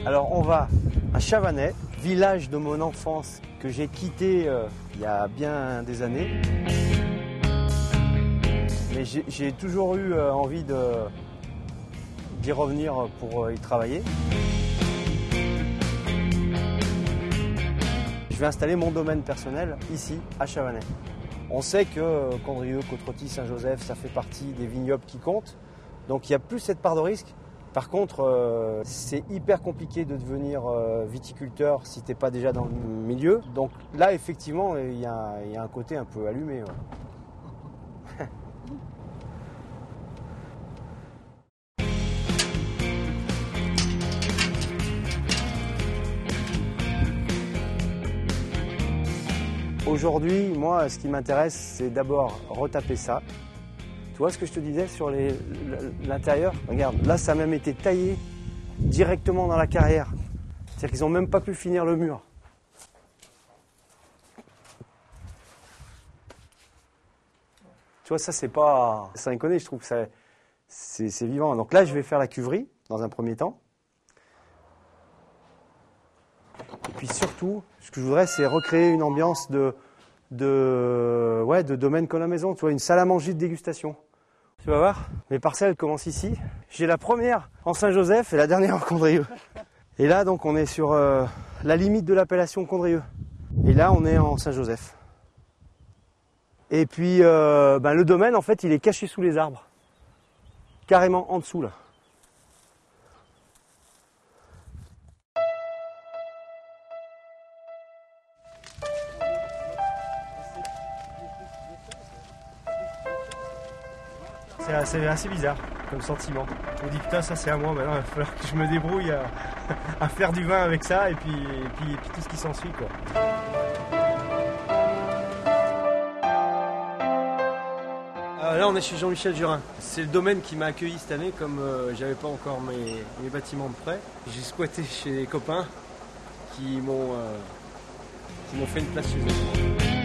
Alors on va à Chavanais, village de mon enfance que j'ai quitté il y a bien des années. Mais j'ai toujours eu envie d'y revenir pour y travailler. Je vais installer mon domaine personnel ici à Chavanais. On sait que Condrieu, Côte-Rôtie, Saint-Joseph, ça fait partie des vignobles qui comptent. Donc il n'y a plus cette part de risque. Par contre, c'est hyper compliqué de devenir viticulteur si tu n'es pas déjà dans le milieu. Donc là, effectivement, il y a un côté un peu allumé. Ouais. Aujourd'hui, moi, ce qui m'intéresse, c'est d'abord retaper ça. Tu vois ce que je te disais sur l'intérieur? Regarde, là, ça a même été taillé directement dans la carrière. C'est-à-dire qu'ils n'ont même pas pu finir le mur. Tu vois, ça, c'est pas... Ça inconnu, je trouve que c'est vivant. Donc là, je vais faire la cuverie, dans un premier temps. Et puis surtout, ce que je voudrais, c'est recréer une ambiance de domaine comme la maison. Tu vois, une salle à manger de dégustation. Tu vas voir, mes parcelles commencent ici. J'ai la première en Saint-Joseph et la dernière en Condrieu. Et là, donc, on est sur la limite de l'appellation Condrieu. Et là, on est en Saint-Joseph. Et puis, le domaine, en fait, il est caché sous les arbres. Carrément en dessous, là. C'est assez bizarre comme sentiment. On dit putain, ça c'est à moi, maintenant il va falloir que je me débrouille à faire du vin avec ça et puis tout ce qui s'ensuit, quoi. Là on est chez Jean-Michel Jurin. C'est le domaine qui m'a accueilli cette année, comme j'avais pas encore mes bâtiments de prêt. J'ai squatté chez des copains qui m'ont fait une place chez eux.